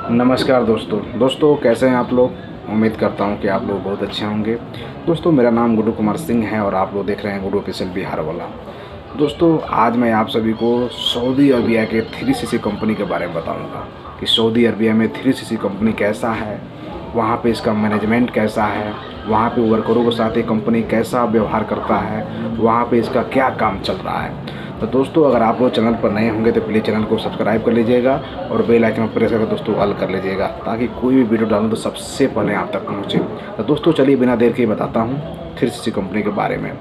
नमस्कार दोस्तों कैसे हैं आप लोग। उम्मीद करता हूं कि आप लोग बहुत अच्छे होंगे। दोस्तों मेरा नाम गुड्डू कुमार सिंह है और आप लोग देख रहे हैं गुड्डू ऑफिशियल बिहार वाला। दोस्तों आज मैं आप सभी को सऊदी अरबिया के 3CC कंपनी के बारे में बताऊंगा कि सऊदी अरबिया में 3CC कंपनी कैसा है, वहाँ पे इसका मैनेजमेंट कैसा है, वहाँ पे वर्करों के साथ ये कंपनी कैसा व्यवहार करता है, वहाँ पे इसका क्या काम चल रहा है। तो दोस्तों अगर आप लोग चैनल पर नए होंगे तो प्लीज़ चैनल को सब्सक्राइब कर लीजिएगा और बेल आइकन पर प्रेस करके दोस्तों ऑल कर लीजिएगा ताकि कोई भी वीडियो डालूं तो सबसे पहले आप तक पहुंचे। तो दोस्तों चलिए बिना देर के बताता हूं 3CC कंपनी के बारे में।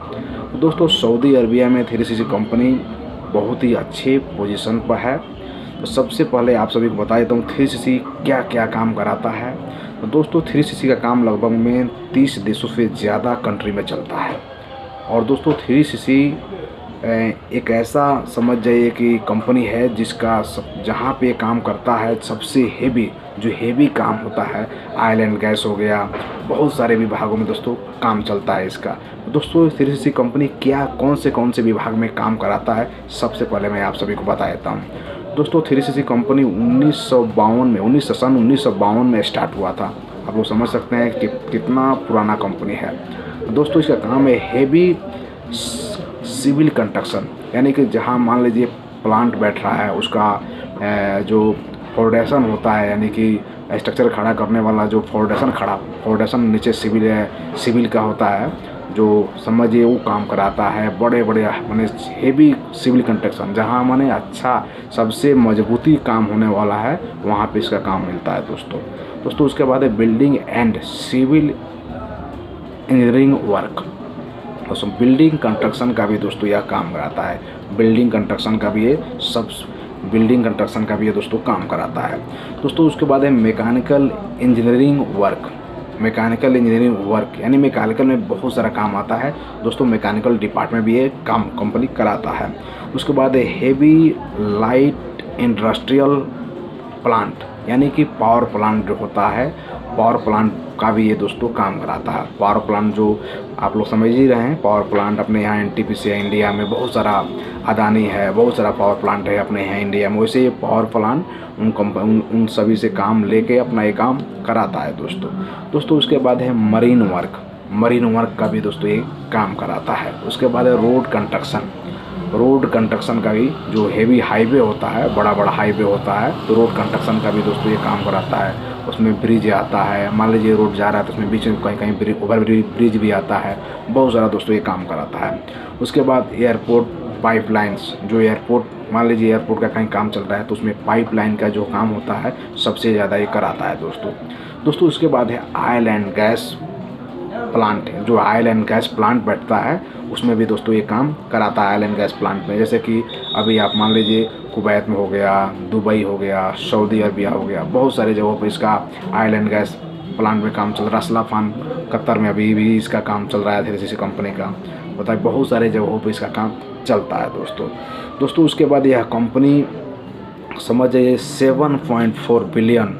तो दोस्तों सऊदी अरबिया में 3CC कंपनी बहुत ही अच्छे पोजीशन पर है। तो सबसे पहले आप सभी को बता देता हूँ 3CC क्या क्या काम कराता है। तो दोस्तों 3CC का काम लगभग में 30 देशों से ज़्यादा कंट्री में चलता है। और दोस्तों 3CC एक ऐसा समझ जाइए कि कंपनी है जिसका जहाँ पे काम करता है सबसे हेवी काम होता है ऑयल एंड गैस हो गया, बहुत सारे विभागों में दोस्तों काम चलता है इसका। दोस्तों 3CC कंपनी क्या कौन से विभाग में काम कराता है सबसे पहले मैं आप सभी को बता देता हूँ। दोस्तों 3CC कंपनी 1952 में स्टार्ट हुआ था। आप लोग समझ सकते हैं कि कितना पुराना कंपनी है। दोस्तों इसका काम है हेवी सिविल कंस्ट्रक्शन, यानी कि जहां मान लीजिए प्लांट बैठ रहा है उसका जो फाउंडेशन होता है, यानी कि स्ट्रक्चर खड़ा करने वाला जो फाउंडेशन नीचे सिविल का होता है, जो समझिए वो काम कराता है। बड़े माने हेवी सिविल कंस्ट्रक्शन जहां माने अच्छा सबसे मजबूती काम होने वाला है वहाँ पे इसका काम मिलता है दोस्तों उसके बाद है building and civil engineering work. दोस्तों बिल्डिंग कंस्ट्रक्शन का भी दोस्तों यह काम कराता है। बिल्डिंग कंस्ट्रक्शन का भी ये दोस्तों काम कराता है। दोस्तों उसके बाद है मैकेनिकल इंजीनियरिंग वर्क, यानी मैकेनिकल में बहुत सारा काम आता है दोस्तों। मैकेनिकल डिपार्टमेंट भी ये काम कंपनी कराता है। उसके बाद है हेवी लाइट इंडस्ट्रियल प्लांट, यानी कि पावर प्लांट जो होता है, पावर प्लांट का भी ये दोस्तों काम कराता है। पावर प्लांट जो आप लोग समझ ही रहे हैं, पावर प्लांट अपने यहाँ NTPC है इंडिया में, बहुत सारा अदानी है, बहुत सारा पावर प्लांट है अपने यहाँ इंडिया में। वैसे ये पावर प्लांट उन सभी से काम लेके अपना ये काम कराता है दोस्तों उसके बाद है मरीन वर्क का भी दोस्तों ये काम कराता है। उसके बाद है रोड कंस्ट्रक्शन का भी जो हेवी हाईवे होता है, बड़ा हाईवे होता है, तो रोड कंस्ट्रक्शन का भी दोस्तों ये काम कराता है। उसमें ब्रिज आता है, मान लीजिए रोड जा रहा है तो उसमें बीच में कहीं ओवर ब्रिज भी आता है, बहुत सारा दोस्तों ये काम कराता है। उसके बाद एयरपोर्ट पाइपलाइंस, जो एयरपोर्ट मान लीजिए एयरपोर्ट का कहीं काम चल रहा है तो उसमें पाइपलाइन का जो काम होता है सबसे ज़्यादा ये कराता है दोस्तों उसके बाद है ऑयल एंड गैस प्लांट, जो ऑयल एंड गैस प्लांट बैठता है उसमें भी दोस्तों ये काम कराता है। ऑयल एंड गैस प्लांट में जैसे कि अभी आप मान लीजिए कुवैत में हो गया, दुबई हो गया, सऊदी अरबिया हो गया, बहुत सारे जगहों पर इसका ऑयल एंड गैस प्लांट में काम चल रहा है। रसलाफान कतर में अभी भी इसका काम चल रहा है 3CC कंपनी का, बताइए बहुत सारे जगहों पर इसका काम चलता है दोस्तों उसके बाद यह कंपनी समझ जाइए 7.4 बिलियन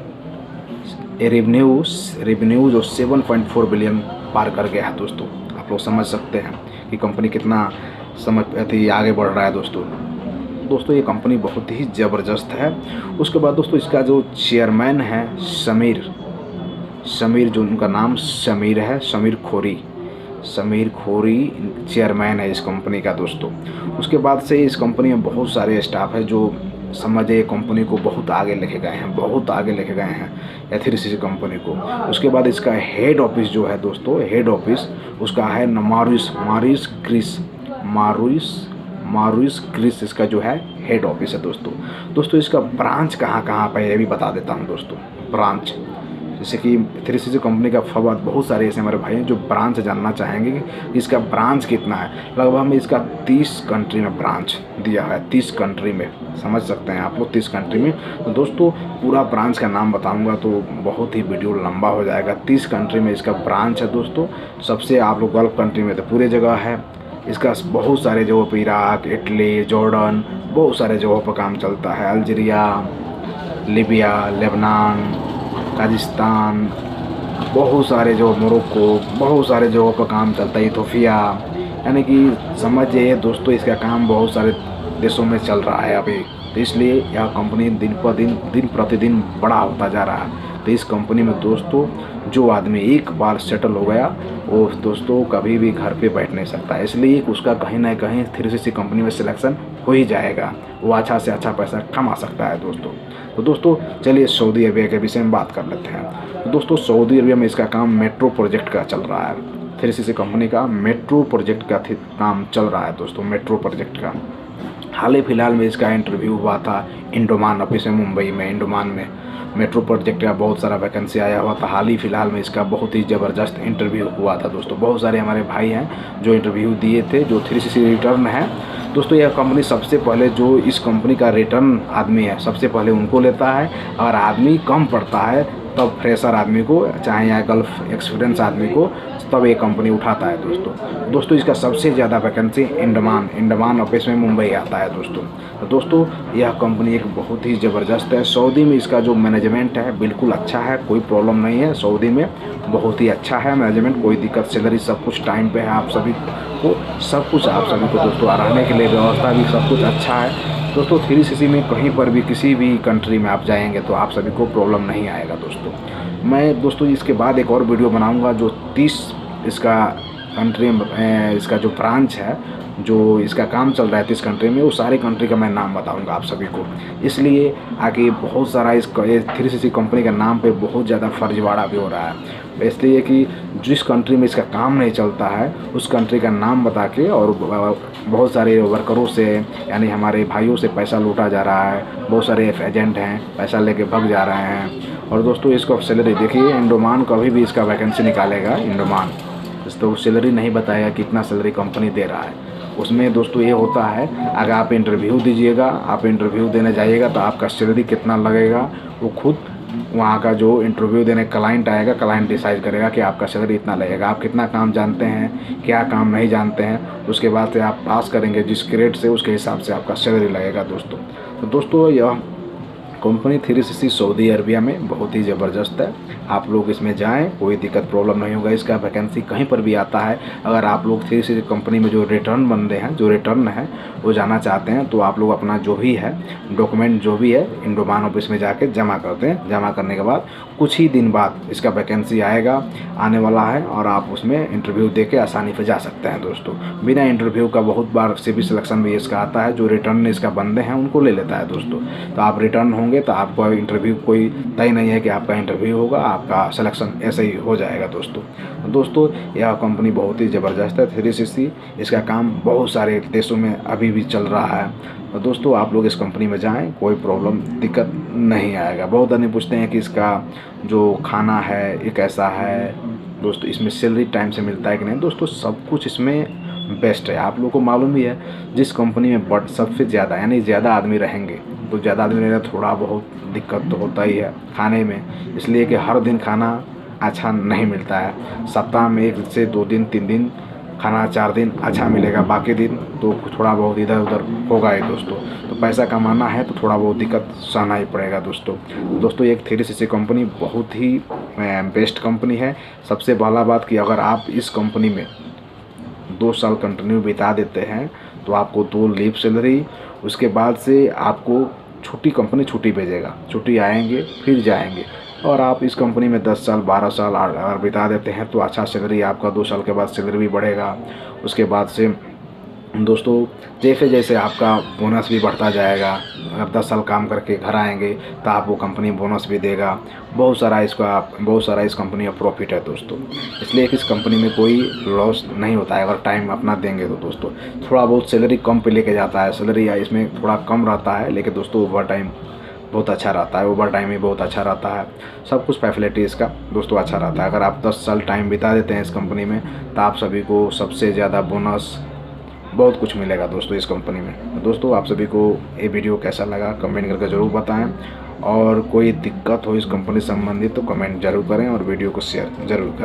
रेवेन्यू जो 7.4 बिलियन पार कर गया है दोस्तों। आप लोग समझ सकते हैं कि कंपनी कितना आगे बढ़ रहा है दोस्तों ये कंपनी बहुत ही ज़बरदस्त है। उसके बाद दोस्तों इसका जो चेयरमैन है समीर, जो उनका नाम समीर है, समीर खोरी चेयरमैन है इस कंपनी का दोस्तों। उसके बाद से इस कंपनी में बहुत सारे स्टाफ है जो समझिए कंपनी को बहुत आगे लेके गए हैं या 3CC कंपनी को। उसके बाद इसका हेड ऑफिस जो है दोस्तों, हेड ऑफिस उसका है मारुइस क्रिस इसका जो है हेड ऑफिस है दोस्तों इसका ब्रांच कहाँ पे है ये भी बता देता हूँ दोस्तों। ब्रांच जैसे कि 3CC कंपनी का फवाद बहुत सारे ऐसे हमारे भाई हैं जो ब्रांच जानना चाहेंगे कि इसका ब्रांच कितना है। लगभग में इसका 30 कंट्री में ब्रांच दिया है, 30 कंट्री में, समझ सकते हैं आप लोग 30 कंट्री में। तो दोस्तों पूरा ब्रांच का नाम बताऊंगा तो बहुत ही वीडियो लंबा हो जाएगा। 30 कंट्री में इसका ब्रांच है दोस्तों। सबसे आप लोग गल्फ कंट्री में तो पूरे जगह है इसका, बहुत सारे जगहों पर इराक, इटली, जॉर्डन, बहुत सारे जगहों पर काम चलता है। अल्जीरिया, लीबिया, लेबनान, पाकिस्तान, बहुत सारे जो मोरक्को, बहुत सारे जगहों पर काम चलता है। इथोपिया, यानी कि समझिए दोस्तों इसका काम बहुत सारे देशों में चल रहा है अभी। तो इसलिए यह कंपनी दिन प्रतिदिन बड़ा होता जा रहा है। तो इस कंपनी में दोस्तों जो आदमी एक बार सेटल हो गया वो दोस्तों कभी भी घर पे बैठ नहीं सकता, इसलिए उसका कहीं ना कहीं 3CC कंपनी में सिलेक्शन हो ही जाएगा, वो अच्छा से अच्छा पैसा कमा सकता है दोस्तों। तो दोस्तों चलिए सऊदी अरबिया के विषय में बात कर लेते हैं। तो दोस्तों सऊदी अरबिया में इसका काम मेट्रो प्रोजेक्ट का चल रहा है। 3CC कंपनी का मेट्रो प्रोजेक्ट का काम चल रहा है दोस्तों, मेट्रो प्रोजेक्ट का। हाल ही फिलहाल में इसका इंटरव्यू हुआ था इंडोमान ऑफिस में, मुंबई में इंडोमान में मेट्रो प्रोजेक्ट का बहुत सारा वैकेंसी आया हुआ था। हाल ही फिलहाल में इसका बहुत ही ज़बरदस्त इंटरव्यू हुआ था दोस्तों। बहुत सारे हमारे भाई हैं जो इंटरव्यू दिए थे, जो 3CC रिटर्न है दोस्तों। यह कंपनी सबसे पहले जो इस कंपनी का रिटर्न आदमी है सबसे पहले उनको लेता है। अगर आदमी कम पड़ता है तब फ्रेशर आदमी को, चाहे या गल्फ एक्सपीरियंस आदमी को, तब ये कंपनी उठाता है दोस्तों। इसका सबसे ज़्यादा वैकेंसी इंडमान ऑफिस में मुंबई आता है दोस्तों। तो दोस्तों यह कंपनी एक बहुत ही ज़बरदस्त है। सऊदी में इसका जो मैनेजमेंट है बिल्कुल अच्छा है, कोई प्रॉब्लम नहीं है। सऊदी में बहुत ही अच्छा है मैनेजमेंट, कोई दिक्कत, सैलरी सब कुछ टाइम पे है। आप सभी को सब कुछ आप सभी को दोस्तों रहने के लिए व्यवस्था भी सब कुछ अच्छा है दोस्तों। 3CC में कहीं पर भी किसी भी कंट्री में आप जाएंगे तो आप सभी को प्रॉब्लम नहीं आएगा दोस्तों। मैं दोस्तों इसके बाद एक और वीडियो बनाऊंगा जो 30 इसका कंट्री में इसका जो ब्रांच है, जो इसका काम चल रहा है 30 कंट्री में, वो सारे कंट्री का मैं नाम बताऊंगा आप सभी को। इसलिए आगे बहुत सारा इस 3CC कंपनी का नाम पे बहुत ज़्यादा फर्जीवाड़ा भी हो रहा है, इसलिए कि जिस कंट्री में इसका काम नहीं चलता है उस कंट्री का नाम बता के और बहुत सारे वर्करों से यानी हमारे भाइयों से पैसा लूटा जा रहा है। बहुत सारे एजेंट हैं पैसा लेके भाग जा रहे हैं। और दोस्तों इसको सैलरी देखिए, इंडोमान कभी भी इसका वैकेंसी निकालेगा इंडोमान, तो सैलरी नहीं बताएगा कितना सैलरी कंपनी दे रहा है। उसमें दोस्तों ये होता है अगर आप इंटरव्यू दीजिएगा, आप इंटरव्यू देने जाइएगा तो आपका सैलरी कितना लगेगा वो खुद वहाँ का जो इंटरव्यू देने क्लाइंट आएगा, क्लाइंट डिसाइड करेगा कि आपका सैलरी इतना लगेगा। आप कितना काम जानते हैं, क्या काम नहीं जानते हैं, उसके बाद से आप पास करेंगे जिस ग्रेड से, उसके हिसाब से आपका सैलरी लगेगा दोस्तों। तो दोस्तों यह कंपनी 3CC सऊदी अरबिया में बहुत ही ज़बरदस्त है। आप लोग इसमें जाएं, कोई दिक्कत प्रॉब्लम नहीं होगा। इसका वैकेंसी कहीं पर भी आता है। अगर आप लोग 3CC कंपनी में जो रिटर्न बंदे हैं, जो रिटर्न है वो जाना चाहते हैं तो आप लोग अपना जो भी है डॉक्यूमेंट जो भी है इंडोमान ऑफिस में जाके जमा करते हैं। जमा करने के बाद कुछ ही दिन बाद इसका वैकेंसी आने वाला है और आप उसमें इंटरव्यू दे के आसानी से जा सकते हैं दोस्तों। बिना इंटरव्यू का बहुत बार सिविल सिलेक्शन भी इसका आता है, जो रिटर्न इसका बंदे हैं उनको ले लेता है दोस्तों। तो आप रिटर्न होंगे तो आपका इंटरव्यू कोई तय नहीं है कि आपका इंटरव्यू होगा, आपका सिलेक्शन ऐसे ही हो जाएगा दोस्तों। यह कंपनी बहुत ही ज़बरदस्त है 3CC। इसका काम बहुत सारे देशों में अभी भी चल रहा है। तो दोस्तों आप लोग इस कंपनी में जाएं, कोई प्रॉब्लम दिक्कत नहीं आएगा। बहुत आदमी पूछते हैं कि इसका जो खाना है ये कैसा है दोस्तों, इसमें सैलरी टाइम से मिलता है कि नहीं। दोस्तों सब कुछ इसमें बेस्ट है। आप लोगों को मालूम ही है जिस कंपनी में सबसे ज़्यादा यानी ज़्यादा आदमी रहेंगे तो ज़्यादा आदमी रहेगा थोड़ा बहुत दिक्कत तो होता ही है खाने में, इसलिए कि हर दिन खाना अच्छा नहीं मिलता है। सप्ताह में 1 से 2 दिन 3 दिन खाना, 4 दिन अच्छा मिलेगा, बाकी दिन तो थोड़ा बहुत इधर उधर होगा ही दोस्तों। तो पैसा कमाना है तो थोड़ा बहुत दिक्कत सहना ही पड़ेगा दोस्तों। एक 3CC कंपनी बहुत ही बेस्ट कंपनी है। सबसे पहला बात कि अगर आप इस कंपनी में 2 साल कंटिन्यू बिता देते हैं तो आपको 2 लीव सैलरी, उसके बाद से आपको कंपनी छुट्टी भेजेगा, छुट्टी आएंगे फिर जाएंगे। और आप इस कंपनी में 10 साल 12 साल अगर बिता देते हैं तो अच्छा सैलरी आपका 2 साल के बाद सैलरी भी बढ़ेगा। उसके बाद से दोस्तों जैसे जैसे आपका बोनस भी बढ़ता जाएगा। अगर 10 साल काम करके घर आएंगे तो आपको कंपनी बोनस भी देगा। बहुत सारा इस कंपनी का प्रॉफिट है दोस्तों, इसलिए कि इस कंपनी में कोई लॉस नहीं होता है अगर टाइम अपना देंगे तो दोस्तों। थोड़ा बहुत सैलरी कम पे लेके जाता है, सैलरी इसमें थोड़ा कम रहता है, लेकिन दोस्तों ओवर टाइम बहुत अच्छा रहता है, ओवर टाइम भी बहुत अच्छा रहता है। सब कुछ फैसिलिटी इसका दोस्तों अच्छा रहता है। अगर आप 10 साल टाइम बिता देते हैं इस कंपनी में तो आप सभी को सबसे ज़्यादा बोनस बहुत कुछ मिलेगा दोस्तों इस कंपनी में। दोस्तों आप सभी को ये वीडियो कैसा लगा कमेंट करके ज़रूर बताएं, और कोई दिक्कत हो इस कंपनी से संबंधित तो कमेंट जरूर करें और वीडियो को शेयर जरूर करें।